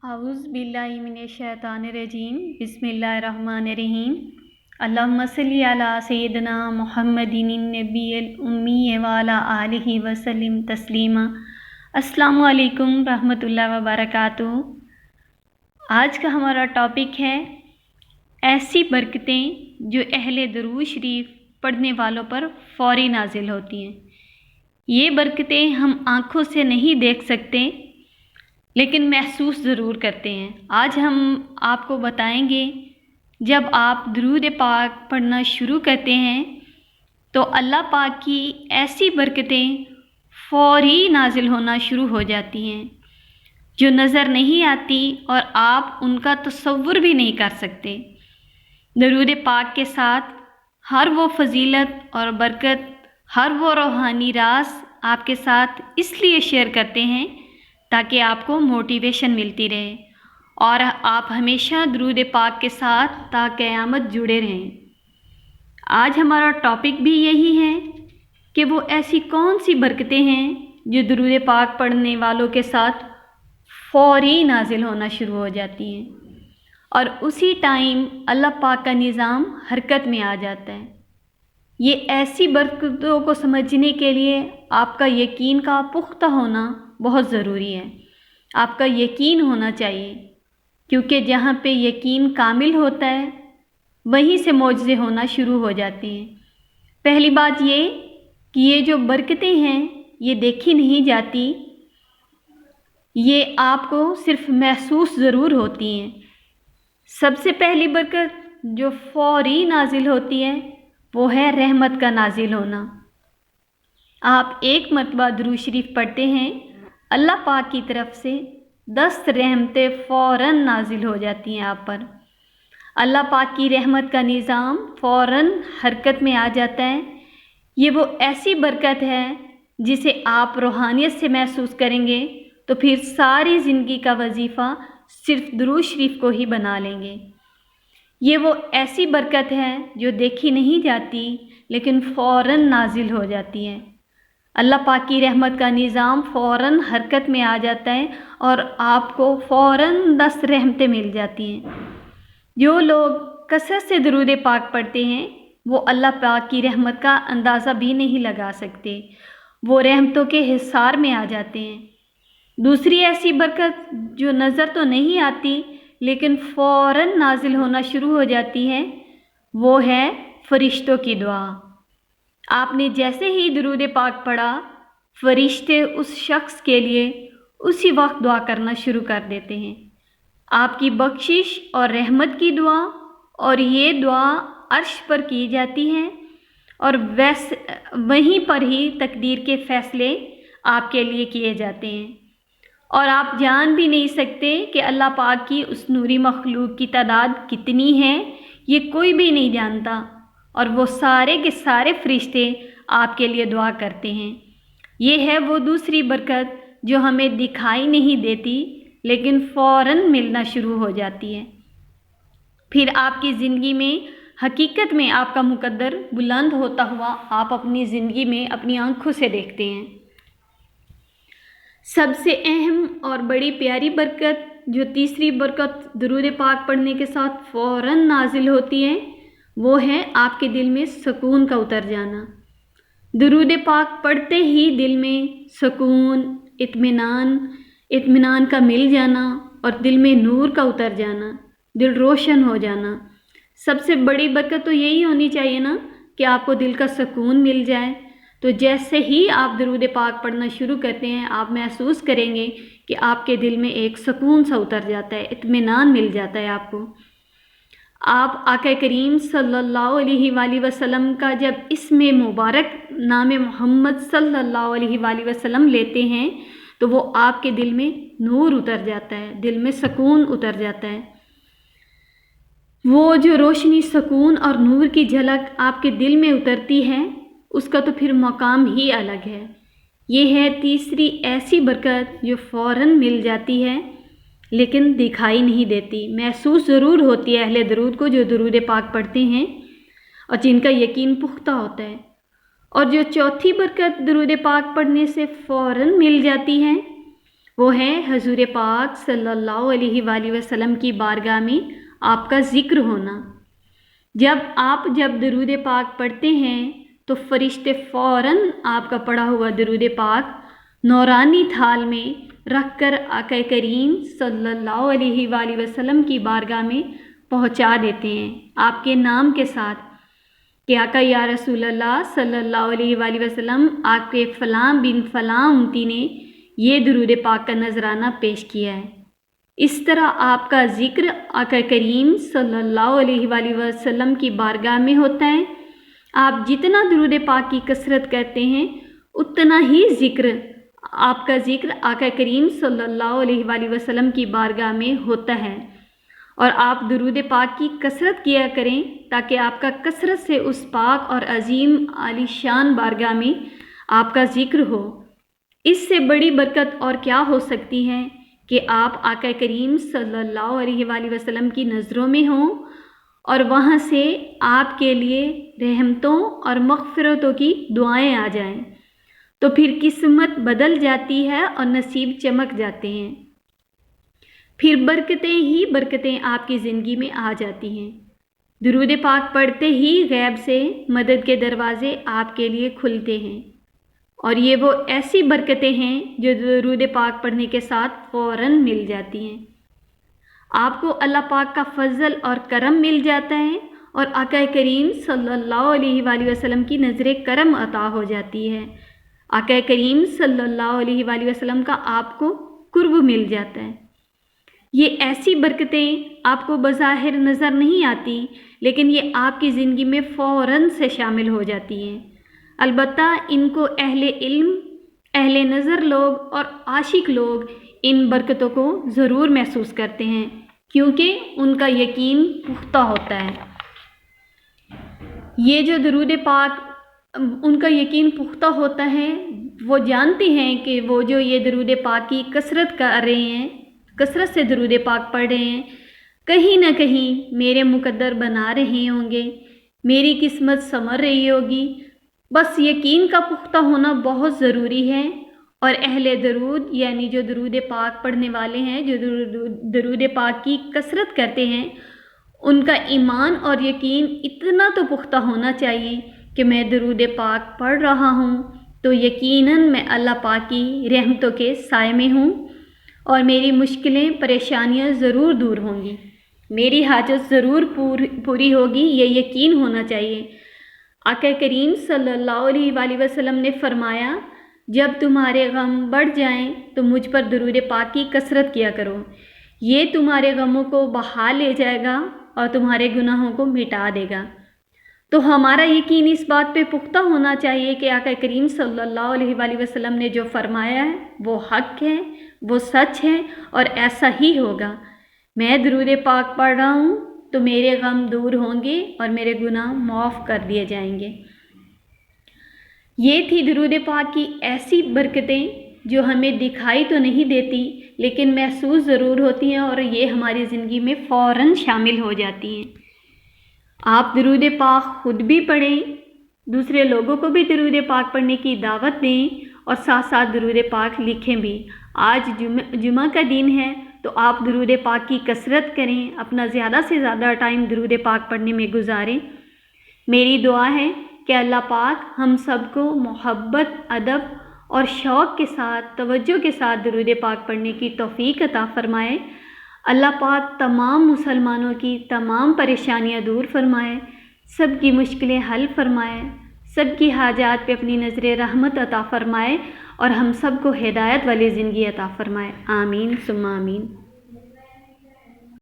اعوذ باللہ من الشیطان الرجیم بسم اللہ الرحمن الرحیم اللہم صلی علی سیدنا محمد النبی الامی وعلی آلہ وسلم تسلیما۔ السلام علیکم رحمۃ اللہ وبرکاتہ۔ آج کا ہمارا ٹاپک ہے ایسی برکتیں جو اہل درود شریف پڑھنے والوں پر فوری نازل ہوتی ہیں۔ یہ برکتیں ہم آنکھوں سے نہیں دیکھ سکتے لیکن محسوس ضرور کرتے ہیں۔ آج ہم آپ کو بتائیں گے جب آپ درود پاک پڑھنا شروع کرتے ہیں تو اللہ پاک کی ایسی برکتیں فوری نازل ہونا شروع ہو جاتی ہیں جو نظر نہیں آتی اور آپ ان کا تصور بھی نہیں کر سکتے۔ درود پاک کے ساتھ ہر وہ فضیلت اور برکت، ہر وہ روحانی راز آپ کے ساتھ اس لیے شیئر کرتے ہیں تاکہ آپ کو موٹیویشن ملتی رہے اور آپ ہمیشہ درود پاک کے ساتھ تا قیامت جڑے رہیں۔ آج ہمارا ٹاپک بھی یہی ہے کہ وہ ایسی کون سی برکتیں ہیں جو درود پاک پڑھنے والوں کے ساتھ فوری نازل ہونا شروع ہو جاتی ہیں اور اسی ٹائم اللہ پاک کا نظام حرکت میں آ جاتا ہے۔ یہ ایسی برکتوں کو سمجھنے کے لیے آپ کا یقین کا پختہ ہونا بہت ضروری ہے۔ آپ کا یقین ہونا چاہیے کیونکہ جہاں پہ یقین کامل ہوتا ہے وہیں سے معجزے ہونا شروع ہو جاتے ہیں۔ پہلی بات یہ کہ یہ جو برکتیں ہیں یہ دیکھی نہیں جاتی، یہ آپ کو صرف محسوس ضرور ہوتی ہیں۔ سب سے پہلی برکت جو فوری نازل ہوتی ہے وہ ہے رحمت کا نازل ہونا۔ آپ ایک مرتبہ درود شریف پڑھتے ہیں، اللہ پاک کی طرف سے 10 رحمتیں فوراً نازل ہو جاتی ہیں آپ پر۔ اللہ پاک کی رحمت کا نظام فوراً حرکت میں آ جاتا ہے۔ یہ وہ ایسی برکت ہے جسے آپ روحانیت سے محسوس کریں گے تو پھر ساری زندگی کا وظیفہ صرف درود شریف کو ہی بنا لیں گے۔ یہ وہ ایسی برکت ہے جو دیکھی نہیں جاتی لیکن فوراً نازل ہو جاتی ہے۔ اللہ پاک کی رحمت کا نظام فوراً حرکت میں آ جاتا ہے اور آپ کو فوراً 10 رحمتیں مل جاتی ہیں۔ جو لوگ کثرت سے درود پاک پڑھتے ہیں وہ اللہ پاک کی رحمت کا اندازہ بھی نہیں لگا سکتے، وہ رحمتوں کے حصار میں آ جاتے ہیں۔ دوسری ایسی برکت جو نظر تو نہیں آتی لیکن فوراً نازل ہونا شروع ہو جاتی ہے وہ ہے فرشتوں کی دعا۔ آپ نے جیسے ہی درود پاک پڑھا، فرشتے اس شخص کے لیے اسی وقت دعا کرنا شروع کر دیتے ہیں، آپ کی بخشش اور رحمت کی دعا، اور یہ دعا عرش پر کی جاتی ہے اور وہیں پر ہی تقدیر کے فیصلے آپ کے لیے کیے جاتے ہیں اور آپ جان بھی نہیں سکتے کہ اللہ پاک کی اس نوری مخلوق کی تعداد کتنی ہے، یہ کوئی بھی نہیں جانتا، اور وہ سارے کے سارے فرشتے آپ کے لیے دعا کرتے ہیں۔ یہ ہے وہ دوسری برکت جو ہمیں دکھائی نہیں دیتی لیکن فوراً ملنا شروع ہو جاتی ہے۔ پھر آپ کی زندگی میں حقیقت میں آپ کا مقدر بلند ہوتا ہوا آپ اپنی زندگی میں اپنی آنکھوں سے دیکھتے ہیں۔ سب سے اہم اور بڑی پیاری برکت جو تیسری برکت درود پاک پڑھنے کے ساتھ فوراً نازل ہوتی ہے وہ ہے آپ کے دل میں سکون کا اتر جانا۔ درود پاک پڑھتے ہی دل میں سکون، اطمینان کا مل جانا اور دل میں نور کا اتر جانا، دل روشن ہو جانا۔ سب سے بڑی برکت تو یہی ہونی چاہیے نا کہ آپ کو دل کا سکون مل جائے۔ تو جیسے ہی آپ درود پاک پڑھنا شروع کرتے ہیں آپ محسوس کریں گے کہ آپ کے دل میں ایک سکون سا اتر جاتا ہے، اطمینان مل جاتا ہے آپ کو۔ آپ آقا کریم صلی اللہ علیہ وآلہ وسلم کا جب اسم مبارک نام محمد صلی اللہ علیہ وآلہ وسلم لیتے ہیں تو وہ آپ کے دل میں نور اتر جاتا ہے، دل میں سکون اتر جاتا ہے۔ وہ جو روشنی، سکون اور نور کی جھلک آپ کے دل میں اترتی ہے اس کا تو پھر مقام ہی الگ ہے۔ یہ ہے تیسری ایسی برکت جو فوراً مل جاتی ہے لیکن دکھائی نہیں دیتی، محسوس ضرور ہوتی ہے اہل درود کو جو درود پاک پڑھتے ہیں اور جن کا یقین پختہ ہوتا ہے۔ اور جو چوتھی برکت درود پاک پڑھنے سے فوراً مل جاتی ہے وہ ہے حضور پاک صلی اللہ علیہ وآلہ وسلم کی بارگاہ میں آپ کا ذکر ہونا۔ جب درود پاک پڑھتے ہیں تو فرشتے فوراً آپ کا پڑھا ہوا درود پاک نورانی تھال میں رکھ کر آقا کریم صلی اللہ علیہ وآلہ وسلم کی بارگاہ میں پہنچا دیتے ہیں آپ کے نام کے ساتھ کہ آقا یا رسول اللہ صلی اللہ علیہ وآلہ وسلم، آپ کے فلاں بن فلاں امتی نے یہ درود پاک کا نذرانہ پیش کیا ہے۔ اس طرح آپ کا ذکر آقا کریم صلی اللہ علیہ وآلہ وسلم کی بارگاہ میں ہوتا ہے۔ آپ جتنا درود پاک کی کثرت کرتے ہیں اتنا ہی آپ کا ذکر آقا کریم صلی اللہ علیہ وآلہ وسلم کی بارگاہ میں ہوتا ہے۔ اور آپ درود پاک کی کثرت کیا کریں تاکہ آپ کا کثرت سے اس پاک اور عظیم عالی شان بارگاہ میں آپ کا ذکر ہو۔ اس سے بڑی برکت اور کیا ہو سکتی ہے کہ آپ آقا کریم صلی اللہ علیہ وآلہ وسلم کی نظروں میں ہوں اور وہاں سے آپ کے لیے رحمتوں اور مغفرتوں کی دعائیں آ جائیں، تو پھر قسمت بدل جاتی ہے اور نصیب چمک جاتے ہیں، پھر برکتیں ہی برکتیں آپ کی زندگی میں آ جاتی ہیں۔ درود پاک پڑھتے ہی غیب سے مدد کے دروازے آپ کے لیے کھلتے ہیں، اور یہ وہ ایسی برکتیں ہیں جو درود پاک پڑھنے کے ساتھ فوراً مل جاتی ہیں۔ آپ کو اللہ پاک کا فضل اور کرم مل جاتا ہے اور آقا کریم صلی اللہ علیہ وآلہ وسلم کی نظر کرم عطا ہو جاتی ہے۔ آقا کریم صلی اللہ علیہ وآلہ وسلم کا آپ کو قرب مل جاتا ہے۔ یہ ایسی برکتیں آپ کو بظاہر نظر نہیں آتی، لیکن یہ آپ کی زندگی میں فوراً سے شامل ہو جاتی ہیں۔ البتہ ان کو اہل علم، اہل نظر لوگ اور عاشق لوگ ان برکتوں کو ضرور محسوس کرتے ہیں، کیونکہ ان کا یقین پختہ ہوتا ہے۔ یہ جو درود پاک ان کا یقین پختہ ہوتا ہے، وہ جانتے ہیں کہ وہ جو یہ درود پاک کی کثرت کر رہے ہیں، کثرت سے درود پاک پڑھ رہے ہیں، کہیں نہ کہیں میرے مقدر بنا رہے ہوں گے، میری قسمت سنور رہی ہوگی۔ بس یقین کا پختہ ہونا بہت ضروری ہے، اور اہل درود یعنی جو درود پاک پڑھنے والے ہیں، جو درود پاک کی کثرت کرتے ہیں، ان کا ایمان اور یقین اتنا تو پختہ ہونا چاہیے کہ میں درود پاک پڑھ رہا ہوں تو یقیناً میں اللہ پاک کی رحمتوں کے سائے میں ہوں اور میری مشکلیں پریشانیاں ضرور دور ہوں گی، میری حاجت ضرور پوری ہوگی، یہ یقین ہونا چاہیے۔ آقا کریم صلی اللہ علیہ وآلہ وسلم نے فرمایا، جب تمہارے غم بڑھ جائیں تو مجھ پر درود پاک کی کثرت کیا کرو، یہ تمہارے غموں کو بہا لے جائے گا اور تمہارے گناہوں کو مٹا دے گا۔ تو ہمارا یقین اس بات پہ پختہ ہونا چاہیے کہ آقا کریم صلی اللہ علیہ وآلہ وسلم نے جو فرمایا ہے وہ حق ہے، وہ سچ ہے اور ایسا ہی ہوگا۔ میں درود پاک پڑھ رہا ہوں تو میرے غم دور ہوں گے اور میرے گناہ معاف کر دیے جائیں گے۔ یہ تھی درود پاک کی ایسی برکتیں جو ہمیں دکھائی تو نہیں دیتی لیکن محسوس ضرور ہوتی ہیں، اور یہ ہماری زندگی میں فوراً شامل ہو جاتی ہیں۔ آپ درود پاک خود بھی پڑھیں، دوسرے لوگوں کو بھی درود پاک پڑھنے کی دعوت دیں، اور ساتھ ساتھ درود پاک لکھیں بھی۔ آج جمعہ کا دن ہے تو آپ درود پاک کی کثرت کریں، اپنا زیادہ سے زیادہ ٹائم درود پاک پڑھنے میں گزاریں۔ میری دعا ہے کہ اللہ پاک ہم سب کو محبت، ادب اور شوق کے ساتھ، توجہ کے ساتھ درود پاک پڑھنے کی توفیق عطا فرمائے۔ اللہ پاک تمام مسلمانوں کی تمام پریشانیاں دور فرمائے، سب کی مشکلیں حل فرمائے، سب کی حاجات پہ اپنی نظر رحمت عطا فرمائے، اور ہم سب کو ہدایت والی زندگی عطا فرمائے۔ آمین ثم آمین۔